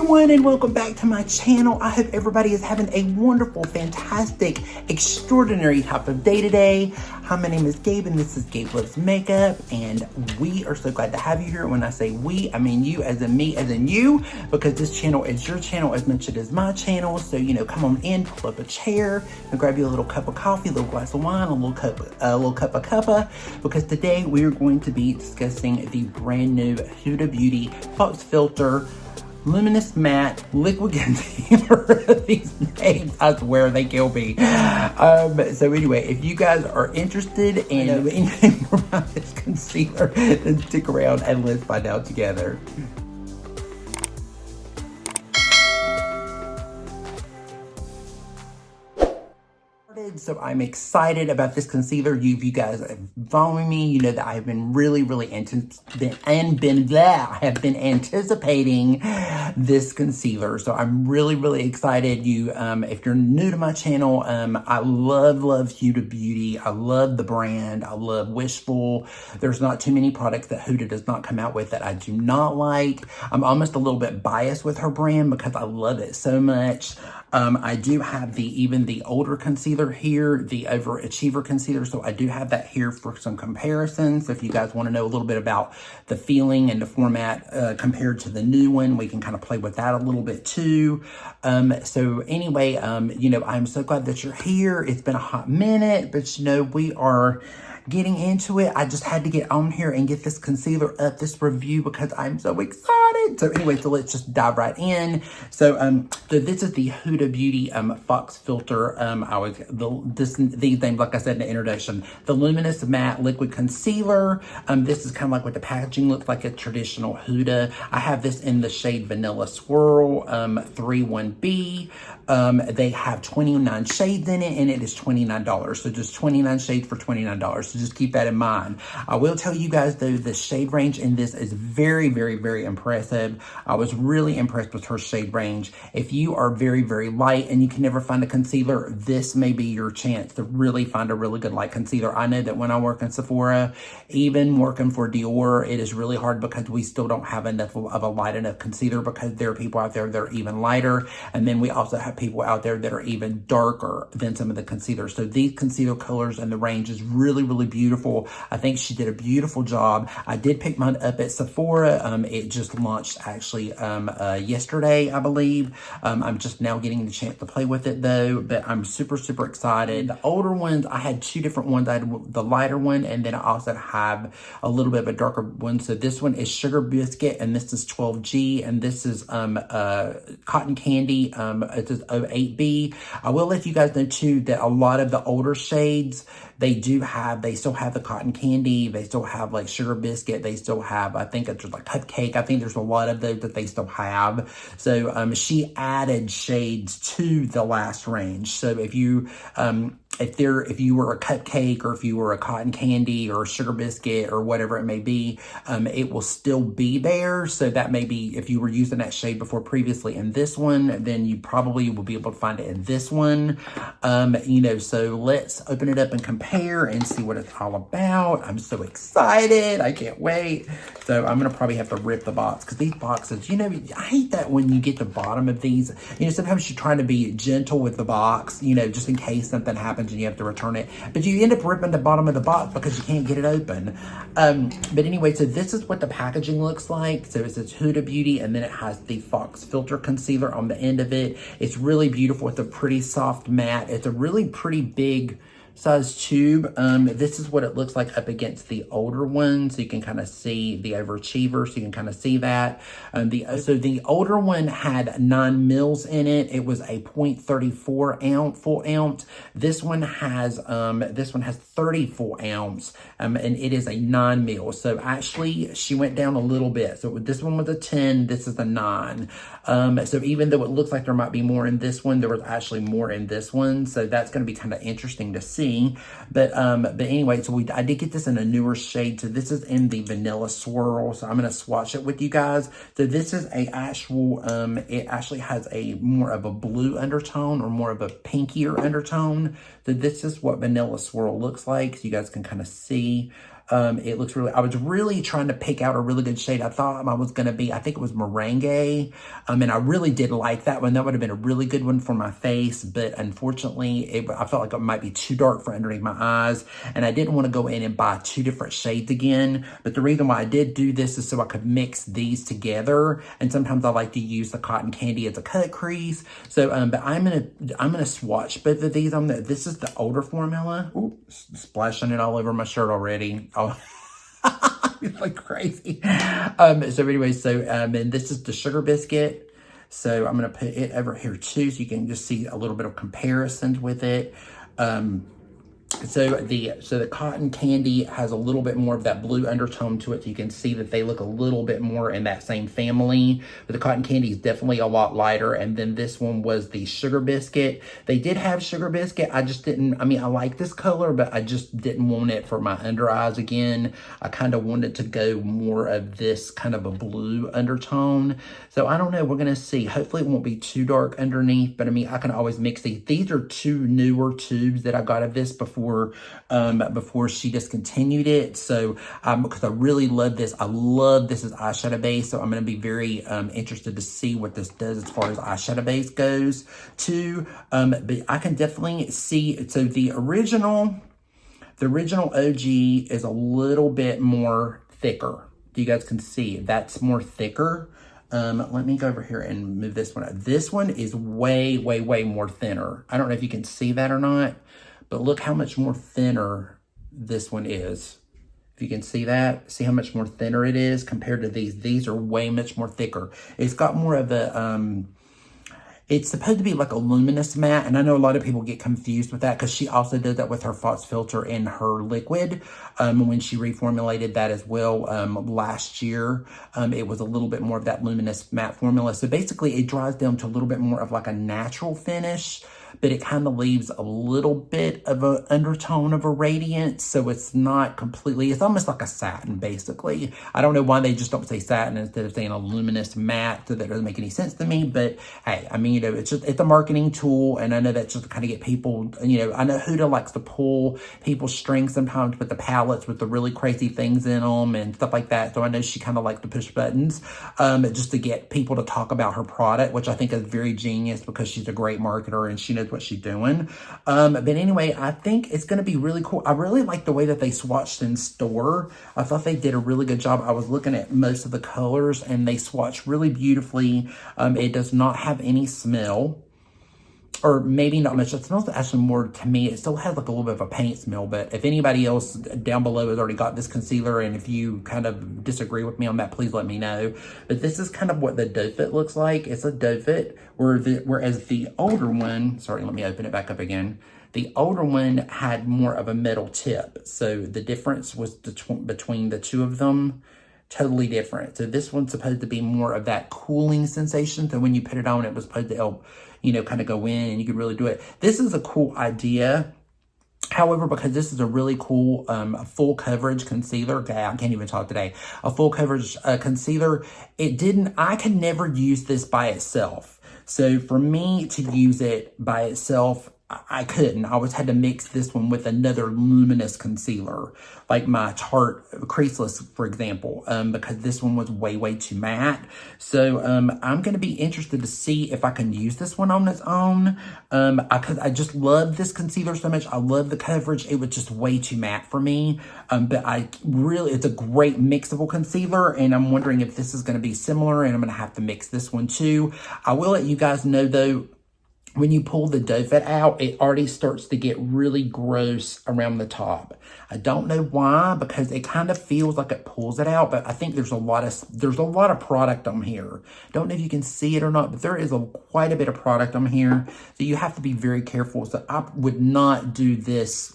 everyone, and welcome back to my channel. I hope everybody is having a wonderful, fantastic, extraordinary type of day today. Hi, my name is Gabe, and this is Gabe Loves Makeup, and we are so glad to have you here. When I say we, I mean you, as in me, as in you, because this channel is your channel as much as it is my channel. So, you know, come on in, pull up a chair, and grab you a little cup of coffee, a little glass of wine, a little cup of cuppa, because today we are going to be discussing the brand new Huda Beauty Faux Filter Luminous Matte Liquid Concealer. These names, I swear, they kill me. So anyway, if you guys are interested in anything more about this concealer, then stick around and let's find out together. So I'm excited about this concealer. You guys are following me. You know that I have been really anticipating this concealer. So I'm really excited. If you're new to my channel, I love Huda Beauty. I love the brand. I love Wishful. There's not too many products that Huda does not come out with that I do not like. I'm almost a little bit biased with her brand because I love it so much. I do have even the older concealer here, the Overachiever concealer. So I do have that here for some comparisons. So if you guys want to know a little bit about the feeling and the format compared to the new one, we can kind of play with that a little bit too. So anyway, you know, I'm so glad that you're here. It's been a hot minute, but you know, we are getting into it. I just had to get on here and get this concealer up, this review, because I'm so excited. So anyway, so let's just dive right in. So so this is the Huda Beauty Faux Filter. These names, like I said in the introduction, the Luminous Matte Liquid Concealer. This is kind of like what the packaging looks like, a traditional Huda. I have this in the shade Vanilla Swirl 31B. They have 29 shades in it, and it is $29. So just 29 shades for $29. So just keep that in mind. I will tell you guys though, the shade range in this is very impressive. I was really impressed with her shade range. If you are very light and you can never find a concealer, this may be your chance to really find a really good light concealer. I know that when I work in Sephora, even working for Dior, it is really hard because we still don't have enough of a light enough concealer, because there are people out there that are even lighter. And then we also have people out there that are even darker than some of the concealers. So these concealer colors and the range is really beautiful. I think she did a beautiful job. I did pick mine up at Sephora. It just launched actually yesterday, I believe. I'm just now getting the chance to play with it though, but I'm super excited. The older ones, I had two different ones. I had the lighter one, and then I also have a little bit of a darker one. So this one is Sugar Biscuit, and this is 12G, and this is Cotton Candy. It is 08B. I will let you guys know too that a lot of the older shades, they still have the Cotton Candy, they still have like Sugar Biscuit, they still have, I think it's like Cupcake. I think there's a lot of those that they still have. So she added shades to the last range. So if you if you were a Cupcake, or if you were a Cotton Candy or a Sugar Biscuit or whatever it may be, it will still be there. So that may be, if you were using that shade before previously in this one, then you probably will be able to find it in this one. You know, so let's open it up and compare and see what it's all about. I'm so excited. I can't wait. So I'm going to probably have to rip the box, because these boxes, you know, I hate that when you get to the bottom of these, you know, sometimes you're trying to be gentle with the box, you know, just in case something happens and you have to return it, but you end up ripping the bottom of the box because you can't get it open. But anyway, so this is what the packaging looks like. So it says Huda Beauty, and then it has the Faux Filter Concealer on the end of it. It's really beautiful. It's a pretty soft matte. It's a really pretty big size tube. This is what it looks like up against the older one. So you can kind of see the Overachiever, so you can kind of see that. So the older one had 9 mils in it. It was a 0.34 ounce, full ounce. This one has 30 full ounce, and it is a 9 mil. So actually she went down a little bit. So this one was a 10, this is a 9. So even though it looks like there might be more in this one, there was actually more in this one. So that's going to be kind of interesting to see. But anyway, so I did get this in a newer shade. So this is in the Vanilla Swirl. So I'm going to swatch it with you guys. So this is a actual, it actually has a more of a blue undertone, or more of a pinkier undertone. So this is what Vanilla Swirl looks like. So you guys can kind of see. It looks really, I was really trying to pick out a really good shade. I thought I was going to be, I think it was Merengue. And I really did like that one. That would have been a really good one for my face. But unfortunately, I felt like it might be too dark for underneath my eyes. And I didn't want to go in and buy 2 different shades again. But the reason why I did do this is so I could mix these together. And sometimes I like to use the cotton candy as a cut crease. So, but I'm gonna swatch both of these on this is the older formula. Ooh, splashing it all over my shirt already. Oh. It's like crazy. So anyway, and this is the sugar biscuit. So I'm going to put it over here too, so you can just see a little bit of comparisons with it. So the cotton candy has a little bit more of that blue undertone to it. So you can see that they look a little bit more in that same family. But the cotton candy is definitely a lot lighter. And then this one was the sugar biscuit. They did have sugar biscuit. I just didn't, I mean, I like this color, but I just didn't want it for my under eyes again. I kind of wanted to go more of this kind of a blue undertone. So I don't know. We're going to see. Hopefully it won't be too dark underneath. But I mean, I can always mix these. These are 2 newer tubes that I got of this before she discontinued it. So because I really love this. I love this as eyeshadow base. So I'm going to be very interested to see what this does as far as eyeshadow base goes too. But I can definitely see, so the original OG is a little bit more thicker. You guys can see that's more thicker. Let me go over here and move this one out. This one is way, way, way more thinner. I don't know if you can see that or not, but look how much more thinner this one is. If you can see that, see how much more thinner it is compared to these. These are way much more thicker. It's got more of a, it's supposed to be like a luminous matte, and I know a lot of people get confused with that because she also did that with her Faux filter in her liquid when she reformulated that as well last year. It was a little bit more of that luminous matte formula. So basically it dries down to a little bit more of like a natural finish, but it kind of leaves a little bit of an undertone of a radiance. So it's not completely, it's almost like a satin basically. I don't know why they just don't say satin instead of saying a luminous matte. So that doesn't make any sense to me, but hey, I mean, you know, it's a marketing tool. And I know that's just to kind of get people, you know, I know Huda likes to pull people's strings sometimes with the palettes with the really crazy things in them and stuff like that. So I know she kind of likes to push buttons just to get people to talk about her product, which I think is very genius because she's a great marketer and she knows what she's doing. But anyway, I think it's going to be really cool. I really like the way that they swatched in store. I thought they did a really good job. I was looking at most of the colors and they swatched really beautifully. It does not have any smell, or maybe not much. It smells actually more to me. It still has like a little bit of a paint smell, but if anybody else down below has already got this concealer and if you kind of disagree with me on that, please let me know. But this is kind of what the doe foot looks like. It's a doe foot, whereas the older one, sorry, let me open it back up again. The older one had more of a metal tip. So the difference was between the two of them, totally different. So this one's supposed to be more of that cooling sensation. So when you put it on, it was supposed to help, you know, kind of go in and you could really do it. This is a cool idea. However, because this is a really cool full coverage concealer, okay, I can't even talk today, a full coverage concealer, I could never use this by itself. So for me to use it by itself, I couldn't. I always had to mix this one with another luminous concealer, like my Tarte Creaseless, for example, because this one was way, way too matte. So I'm going to be interested to see if I can use this one on its own, because I just love this concealer so much. I love the coverage. It was just way too matte for me, but it's a great mixable concealer, and I'm wondering if this is going to be similar, and I'm going to have to mix this one too. I will let you guys know, though, when you pull the doe foot out, it already starts to get really gross around the top. I don't know why, because it kind of feels like it pulls it out, but I think there's a lot of product on here. Don't know if you can see it or not, but there is quite a bit of product on here, so you have to be very careful. So I would not do this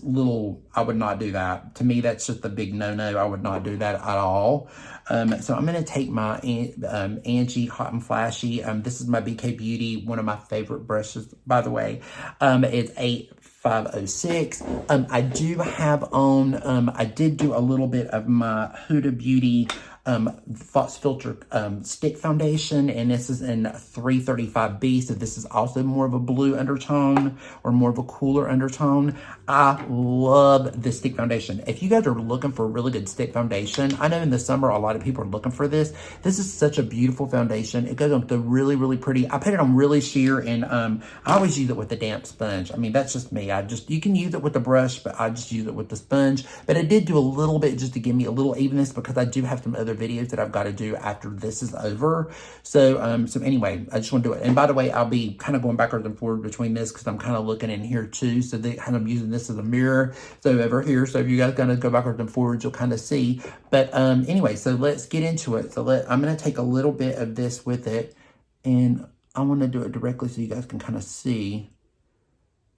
I would not do that. To me, that's just a big no-no. I would not do that at all. So I'm going to take my Angie Hot and Flashy. This is my BK Beauty, one of my favorite brushes, by the way. It's 8506. I do have on, I did do a little bit of my Huda Beauty Faux Filter Stick Foundation, and this is in 335B, so this is also more of a blue undertone or more of a cooler undertone. I love this stick foundation. If you guys are looking for a really good stick foundation, I know in the summer a lot of people are looking for this. This is such a beautiful foundation. It goes on the really, really pretty. I put it on really sheer, and I always use it with a damp sponge. I mean, that's just me. You can use it with a brush, but I just use it with the sponge. But I did do a little bit just to give me a little evenness, because I do have some other videos that I've got to do after this is over. So anyway, I just want to do it. And by the way, I'll be kind of going backwards and forward between this, because I'm kind of looking in here too. So I'm using this as a mirror. So over here, so if you guys kind of go backwards and forwards, you'll kind of see. But anyway, so let's get into it. So I'm going to take a little bit of this with it, and I want to do it directly so you guys can kind of see.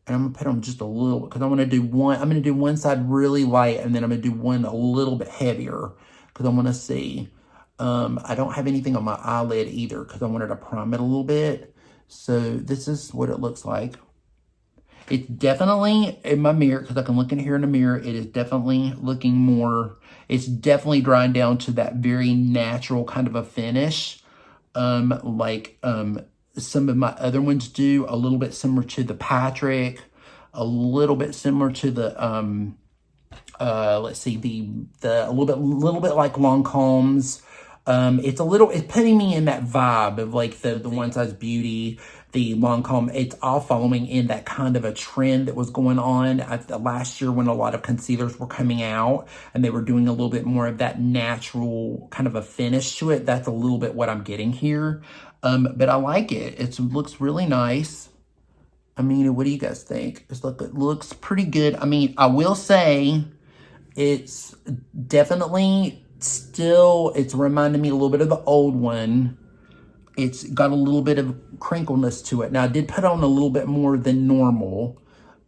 And I'm going to put on just a little bit, because I'm going to do one side really light, and then I'm going to do one a little bit heavier, because I want to see. I don't have anything on my eyelid either, because I wanted to prime it a little bit. So this is what it looks like. It's definitely in my mirror, because I can look in here in the mirror. It is definitely looking more, it's definitely drying down to that very natural kind of a finish. Like some of my other ones do, a little bit similar to the Patrick, a little bit similar to the, let's see, a little bit like Lancome's. It's putting me in that vibe of like the One Size Beauty, the Lancome. It's all following in that kind of a trend that was going on last year when a lot of concealers were coming out and they were doing a little bit more of that natural kind of a finish to it. That's a little bit what I'm getting here. But I like it. It looks really nice. I mean, what do you guys think? It looks pretty good. I mean, I will say it's definitely it's reminding me a little bit of the old one. It's got a little bit of crinkleness to it. Now, I did put on a little bit more than normal.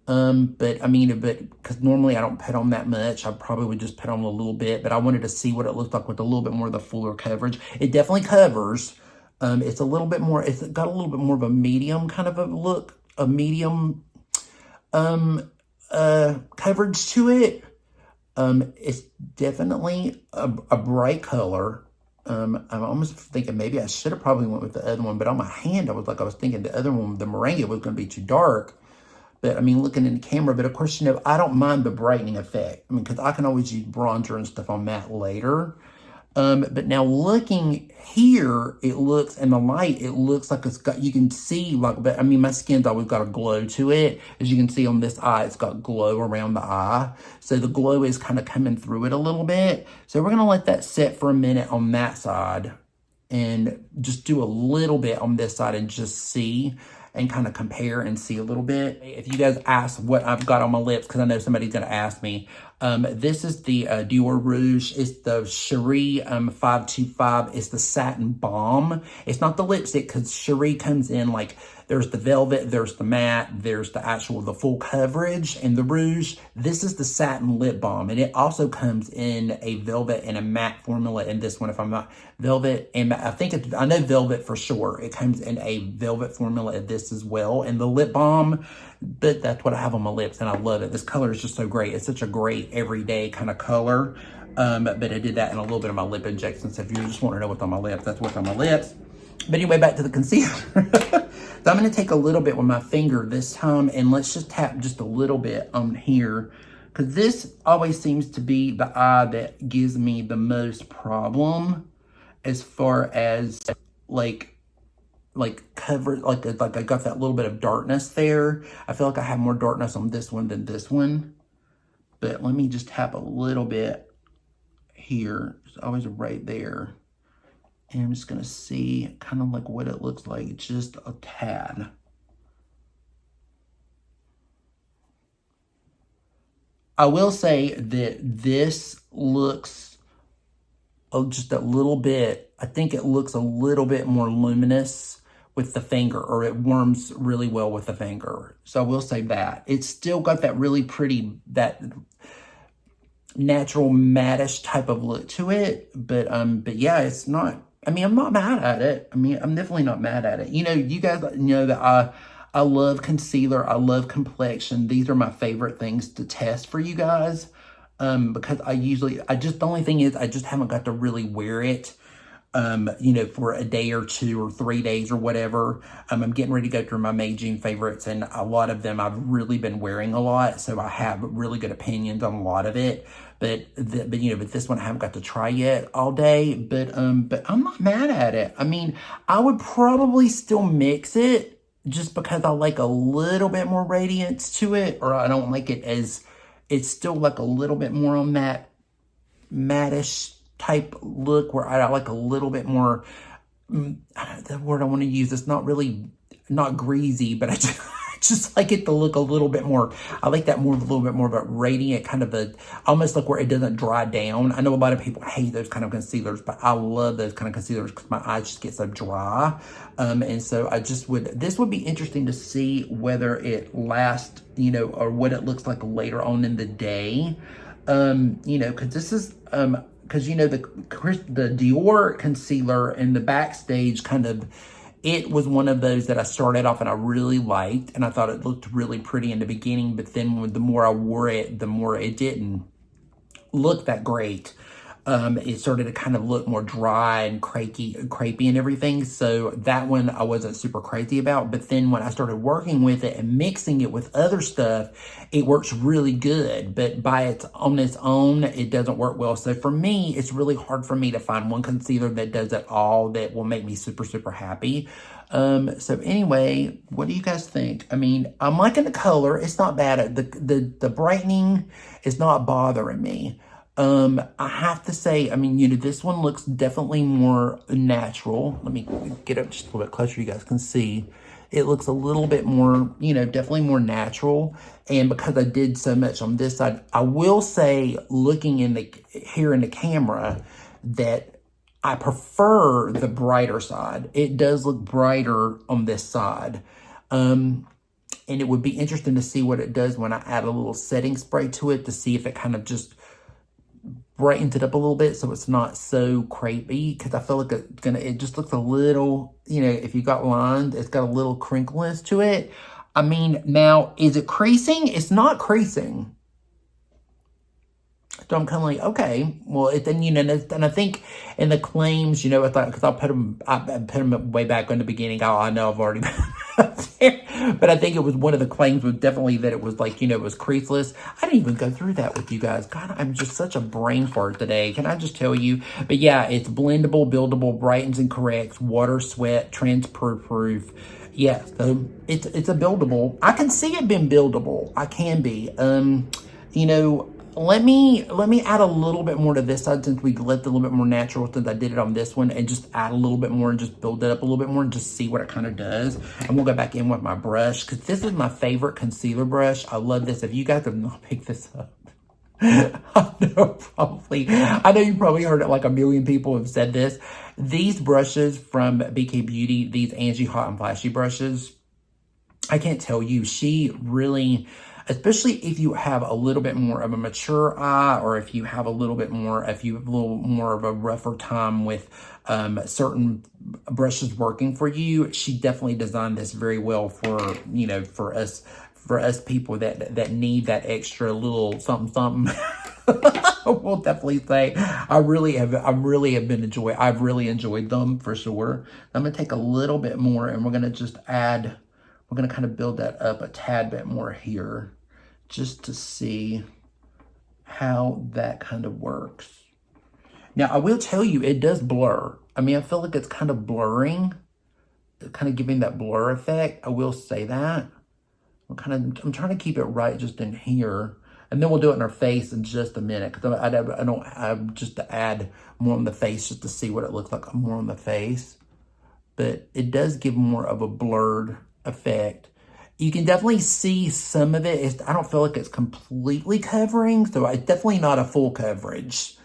But I mean, because normally I don't put on that much. I probably would just put on a little bit, but I wanted to see what it looked like with a little bit more of the fuller coverage. It definitely covers. It's got a little bit more of a medium kind of a look, a medium, coverage to it. It's definitely a bright color. I'm almost thinking maybe I should have probably went with the other one, but on my hand, I was thinking the other one, the meringue, was going to be too dark. But I mean, looking in the camera, but of course, I don't mind the brightening effect. I mean, because I can always use bronzer and stuff on that later. But now looking here, it looks, in the light, it looks like you can see, but I mean, my skin's always got a glow to it. As you can see on this eye, it's got glow around the eye. So the glow is kind of coming through it a little bit. So we're going to let that sit for a minute on that side and just do a little bit on this side and just see and kind of compare and see a little bit. If you guys ask what I've got on my lips, because I know somebody's going to ask me, this is the Dior Rouge. It's the Cherie 525. It's the Satin Balm. It's not the lipstick, because Cherie comes in like, there's the velvet, there's the matte, there's the full coverage, and the Rouge. This is the Satin Lip Balm, and it also comes in a velvet and a matte formula in this one. If I'm not velvet and matte, I know velvet for sure. It comes in a velvet formula in this as well, and the lip balm. But that's what I have on my lips, and I love it. This color is just so great. It's such a great everyday kind of color. But I did that in a little bit of my lip injection. So if you just want to know what's on my lips, that's what's on my lips. But anyway, back to the concealer. So I'm going to take a little bit with my finger this time, and let's just tap just a little bit on here, because this always seems to be the eye that gives me the most problem as far as like cover, like I got that little bit of darkness there. I feel like I have more darkness on this one than this one. But let me just tap a little bit here. It's always right there. And I'm just going to see kind of like what it looks like, just a tad. I will say that this looks just a little bit, I think it looks a little bit more luminous with the finger, or it warms really well with the finger. So I will say that. It's still got that really pretty, that natural mattish type of look to it. But yeah, it's not, I mean, I'm not mad at it. I mean, I'm definitely not mad at it. You guys know that I love concealer. I love complexion. These are my favorite things to test for you guys. because the only thing is I just haven't got to really wear it, you know, for a day or 2 or 3 days or whatever. I'm getting ready to go through my May, June favorites, and a lot of them I've really been wearing a lot, so I have really good opinions on a lot of it. But this one I haven't got to try yet all day. But I'm not mad at it. I mean, I would probably still mix it just because I like a little bit more radiance to it, or I don't like it as, it's still like a little bit more on that mattish type look, where I like a little bit more, the word I want to use, it's not really, not greasy, but I just like it to look a little bit more, I like that more, a little bit more of a radiant kind of a, almost like where it doesn't dry down. I know a lot of people hate those kind of concealers, but I love those kind of concealers because my eyes just get so dry. And so this would be interesting to see whether it lasts, you know, or what it looks like later on in the day. You know, because this is, because, you know, the Dior concealer in the Backstage kind of, it was one of those that I started off and I really liked, and I thought it looked really pretty in the beginning, but then the more I wore it, the more it didn't look that great. It started to kind of look more dry and crepey and everything. So that one I wasn't super crazy about. But then when I started working with it and mixing it with other stuff, it works really good. But on its own, it doesn't work well. So for me, it's really hard for me to find one concealer that does it all, that will make me super, super happy. So anyway, what do you guys think? I mean, I'm liking the color. It's not bad. The brightening is not bothering me. I have to say, I mean, you know, this one looks definitely more natural. Let me get up just a little bit closer so you guys can see. It looks a little bit more, you know, definitely more natural. And because I did so much on this side, I will say, looking here in the camera, that I prefer the brighter side. It does look brighter on this side. And it would be interesting to see what it does when I add a little setting spray to it, to see if it kind of just brightens it up a little bit so it's not so crepey, because I feel like it just looks a little, you know, if you got lines, it's got a little crinkliness to it. I mean, now, is it creasing? It's not creasing. So I'm kind of like, okay, well, then, you know, and I think in the claims, you know, I thought, because I put them way back in the beginning. I know I've already been there, but I think it was one of the claims was definitely that it was like, you know, it was creaseless. I didn't even go through that with you guys. God, I'm just such a brain fart today. Can I just tell you? But yeah, it's blendable, buildable, brightens and corrects, water, sweat, transfer proof. Yeah, so it's a buildable. I can see it being buildable. I can be. You know, let me add a little bit more to this side, since we left a little bit more natural since I did it on this one, and just add a little bit more and just build it up a little bit more and just see what it kind of does. And we'll go back in with my brush, because this is my favorite concealer brush. I love this. If you guys have not picked this up, I know you probably heard it, like a million people have said this. These brushes from BK Beauty, these Angie Hot and Flashy brushes, I can't tell you, she really, especially if you have a little bit more of a mature eye, or if you have a little more of a rougher time with certain brushes working for you, she definitely designed this very well for, you know, for us people that need that extra little something. We'll definitely say I've really enjoyed them for sure. I'm gonna take a little bit more, and we're gonna kind of build that up a tad bit more here, just to see how that kind of works. Now, I will tell you, it does blur. I mean, I feel like it's kind of blurring, kind of giving that blur effect. I will say that. I'm trying to keep it right just in here. And then we'll do it in our face in just a minute, because I'm just to add more on the face, just to see what it looks like more on the face. But it does give more of a blurred effect. You can definitely see some of it. I don't feel like it's completely covering, so it's definitely not a full coverage.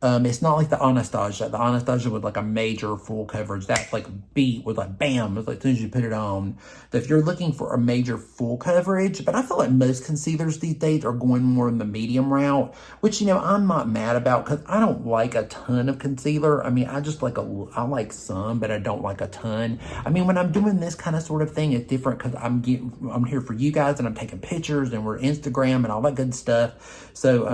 It's not like the Anastasia. The Anastasia with like a major full coverage. That like beat with like bam. It's like as soon as you put it on. So if you're looking for a major full coverage, but I feel like most concealers these days are going more in the medium route, which, you know, I'm not mad about because I don't like a ton of concealer. I mean, I just like I like some, but I don't like a ton. I mean, when I'm doing this kind of sort of thing, it's different because I'm here for you guys and I'm taking pictures and we're Instagram and all that good stuff. So,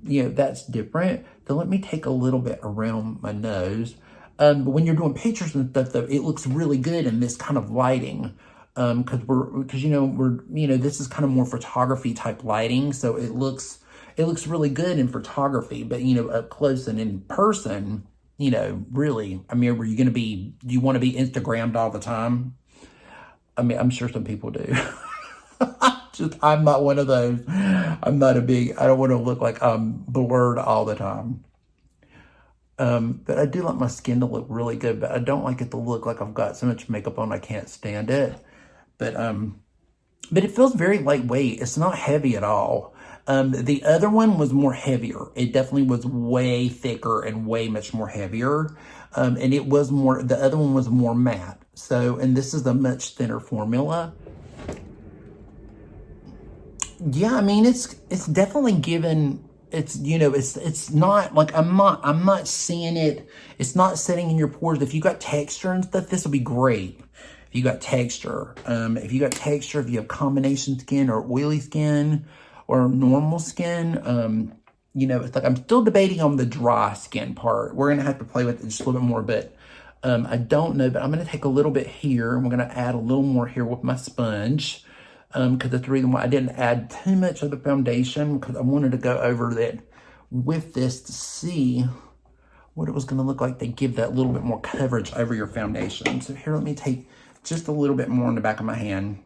you know, that's different. So let me take a little bit around my nose. But when you're doing pictures and stuff, though, it looks really good in this kind of lighting. Because this is kind of more photography type lighting, so it looks really good in photography. But you know, up close and in person, you know, really, I mean, do you want to be Instagrammed all the time? I mean, I'm sure some people do. I'm not one of those. I don't want to look like I'm blurred all the time. But I do like my skin to look really good, but I don't like it to look like I've got so much makeup on I can't stand it. But it feels very lightweight. It's not heavy at all. The other one was more heavier. It definitely was way thicker and way much more heavier. And the other one was more matte. So, and this is a much thinner formula. Yeah, I mean, it's definitely given, it's not like, I'm not seeing it. It's not sitting in your pores. If you got texture and stuff, this will be great. If you got texture, if you have combination skin or oily skin or normal skin, you know, it's like, I'm still debating on the dry skin part. We're going to have to play with it just a little bit more, but, I don't know, but I'm going to take a little bit here and we're going to add a little more here with my sponge. Because that's the reason why I didn't add too much of the foundation, because I wanted to go over that with this to see what it was going to look like to give that little bit more coverage over your foundation. So here, let me take just a little bit more in the back of my hand.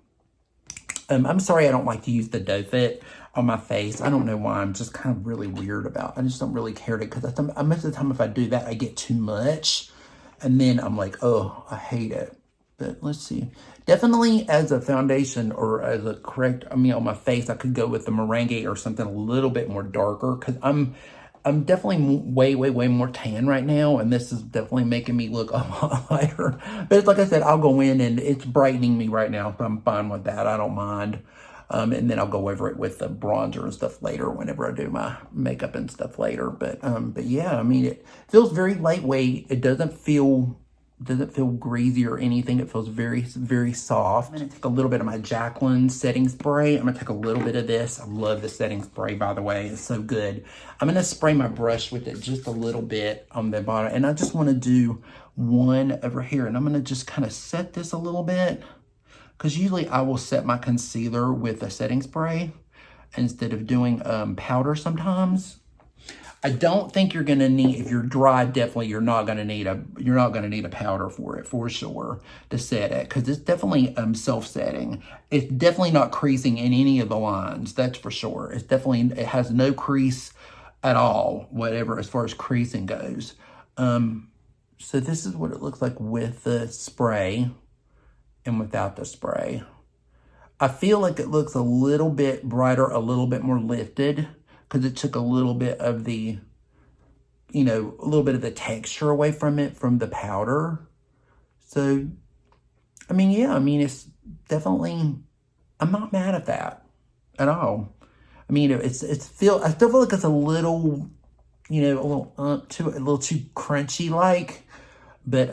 I'm sorry I don't like to use the doe fit on my face. I don't know why. I'm just kind of really weird about it. I just don't really care to, because most of the time if I do that, I get too much. And then I'm like, oh, I hate it. But let's see. Definitely as a foundation or as a on my face, I could go with the meringue or something a little bit more darker, because I'm definitely way, way, way more tan right now, and this is definitely making me look a lot lighter. But it's like I said, I'll go in and it's brightening me right now, so I'm fine with that. I don't mind. And then I'll go over it with the bronzer and stuff later whenever I do my makeup and stuff later. But yeah, I mean, it feels very lightweight. It doesn't feel greasy or anything. It feels very, very soft. I'm going to take a little bit of my Jaclyn setting spray. I'm going to take a little bit of this. I love the setting spray, by the way. It's so good. I'm going to spray my brush with it just a little bit on the bottom. And I just want to do one over here. And I'm going to just kind of set this a little bit, because usually I will set my concealer with a setting spray instead of doing powder sometimes. I don't think you're gonna need, if you're dry, definitely you're not gonna need a powder for it, for sure, to set it, because it's definitely self-setting. It's definitely not creasing in any of the lines, that's for sure. It has no crease at all, whatever, as far as creasing goes. So this is what it looks like with the spray and without the spray. I feel like it looks a little bit brighter, a little bit more lifted, because it took a little bit of the, a little bit of the texture away from it, from the powder. So, I mean, yeah, it's definitely, I'm not mad at that at all. I mean, I still feel like it's a little, a little too crunchy like. But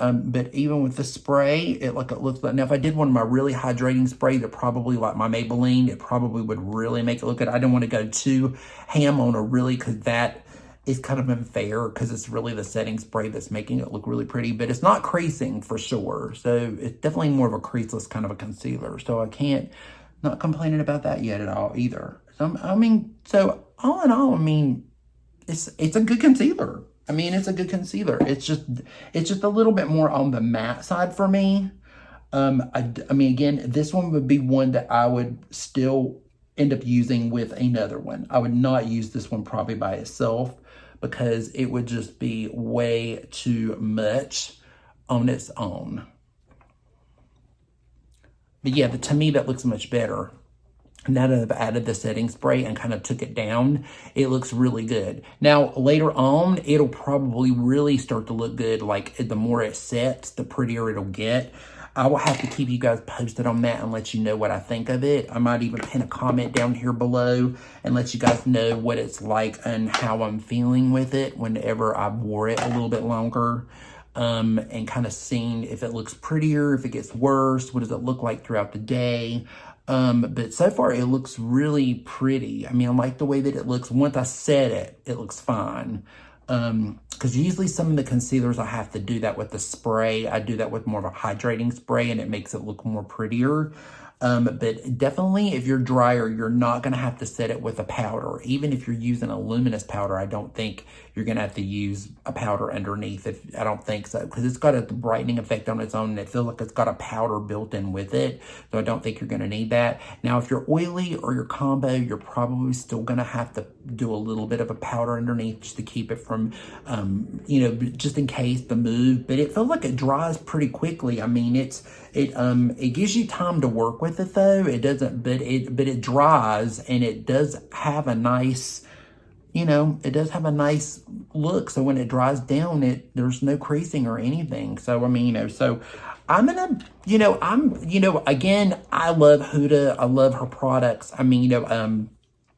even with the spray, it looks like, now if I did one of my really hydrating sprays, it probably, like my Maybelline, it probably would really make it look good. I don't want to go too ham on a really, because that is kind of unfair, because it's really the setting spray that's making it look really pretty, but it's not creasing for sure. So it's definitely more of a creaseless kind of a concealer. So I can't, not complaining about that yet at all either. So all in all, it's a good concealer. It's a good concealer. It's just a little bit more on the matte side for me. Again, this one would be one that I would still end up using with another one. I would not use this one probably by itself, because it would just be way too much on its own. But yeah, to me, that looks much better. now that I've added the setting spray and kind of took it down, it looks really good. Now, later on, it'll probably really start to look good. Like, the more it sets, the prettier it'll get. I will have to keep you guys posted on that and let you know what I think of it. I might even pin a comment down here below and let you guys know what it's like and how I'm feeling with it whenever I wore it a little bit longer. And kind of seeing if it looks prettier, if it gets worse, what does it look like throughout the day. But so far it looks really pretty. I mean, I like the way that it looks. Once I set it, it looks fine. Because usually some of the concealers I have to do that with the spray. I do that with more of a hydrating spray and it makes it look more prettier. But definitely if you're drier, you're not going to have to set it with a powder. Even if you're using a luminous powder, I don't think you're going to have to use a powder underneath. I don't think so, because it's got a brightening effect on its own and it feels like it's got a powder built in with it. So I don't think you're going to need that. Now, if you're oily or you're combo, you're probably still going to have to do a little bit of a powder underneath just to keep it from, you know, just in case the move. But it feels like it dries pretty quickly. I mean, it gives you time to work with it though. It doesn't, but it dries and it does have a nice, you know, it does have a nice look. So when it dries down, there's no creasing or anything. So, I mean, you know, so I'm gonna, you know, again, I love Huda. I love her products. I mean, you know,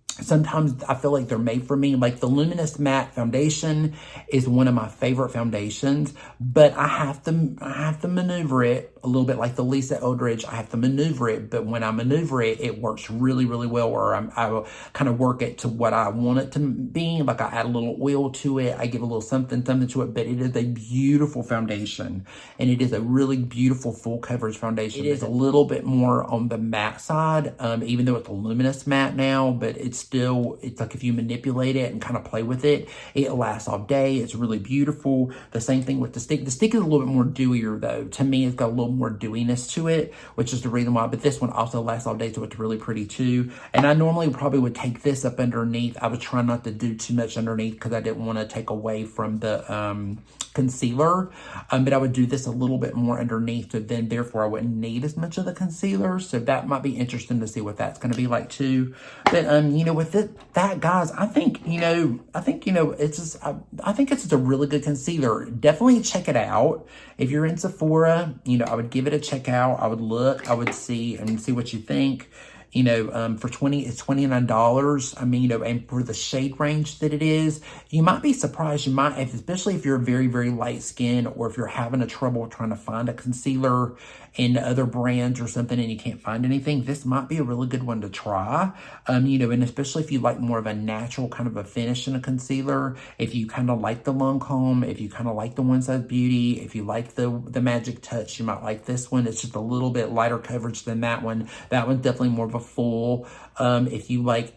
sometimes I feel like they're made for me. Like the Luminous Matte Foundation is one of my favorite foundations, but I have to maneuver it a little bit like the Lisa Eldridge. I have to maneuver it, but when I maneuver it, it works really, really well, or I will kind of work it to what I want it to be. Like I add a little oil to it. I give a little something to it, but it is a beautiful foundation and it is a really beautiful full coverage foundation. It is a little bit more on the matte side, even though it's a luminous matte now, but it's like if you manipulate it and kind of play with it, it lasts all day. It's really beautiful. The same thing with the stick. The stick is a little bit more dewier though. To me, it's got a little more dewiness to it, which is the reason why, but this one also lasts all day, so it's really pretty too. And I normally probably would take this up underneath. I was trying not to do too much underneath because I didn't want to take away from the concealer, but I would do this a little bit more underneath, so then therefore I wouldn't need as much of the concealer. So that might be interesting to see what that's going to be like too. But you know, with that guys, I think it's just I think it's just a really good concealer. Definitely check it out if you're in Sephora. You know, I would give it a check out. I would look, I would see what you think. You know, for it's $29. I mean, you know, and for the shade range that it is, you might be surprised. You might, especially if you're very, very light skin, or if you're having a trouble trying to find a concealer in other brands or something and you can't find anything, this might be a really good one to try. You know, and especially if you like more of a natural kind of a finish in a concealer, if you kind of like the Lancome, if you kind of like the One Size Beauty, if you like the Magic Touch, you might like this one. It's just a little bit lighter coverage than that one. That one's definitely more of a full. If you like,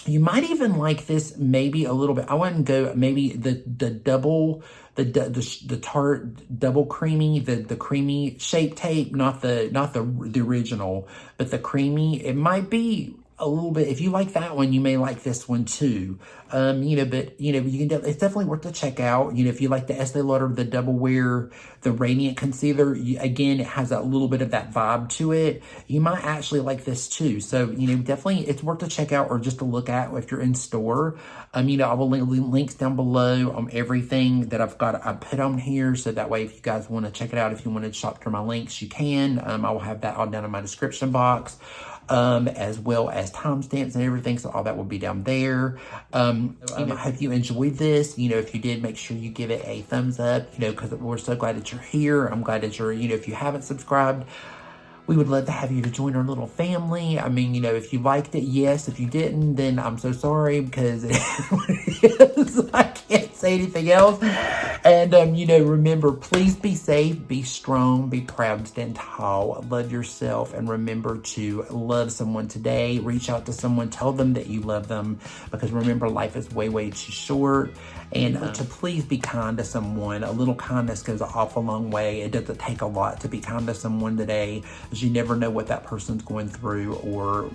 you might even like this maybe a little bit. I wouldn't go maybe the double, the Tarte double creamy, the creamy Shape Tape, not the original, but the creamy. It might be a little bit. If you like that one, you may like this one too. You know, but you know, you can. It's definitely worth to check out. You know, if you like the Estee Lauder, the Double Wear, the Radiant Concealer, again, it has a little bit of that vibe to it. You might actually like this too. So, you know, definitely it's worth to check out or just to look at if you're in store. You know, I will link links down below on everything that I put on here. So that way, if you guys want to check it out, if you want to shop through my links, you can. I will have that all down in my description box. As well as timestamps and everything. So all that will be down there. I hope you enjoyed this. You know, if you did, make sure you give it a thumbs up, you know, because we're so glad that you're here. I'm glad that you're, you know, if you haven't subscribed, we would love to have you to join our little family. I mean, you know, if you liked it, yes. If you didn't, then I'm so sorry, because it is what it is. I can't say anything else. And, you know, remember, please be safe, be strong, be proud, stand tall, love yourself, and remember to love someone today. Reach out to someone, tell them that you love them, because remember, life is way, way too short. And to please be kind to someone. A little kindness goes an awful long way. It doesn't take a lot to be kind to someone today, because you never know what that person's going through, or,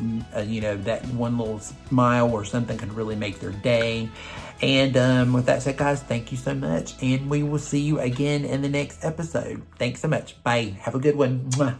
you know, that one little smile or something can really make their day. And with that said, guys, thank you so much. And we will see you again in the next episode. Thanks so much. Bye. Have a good one. Mwah.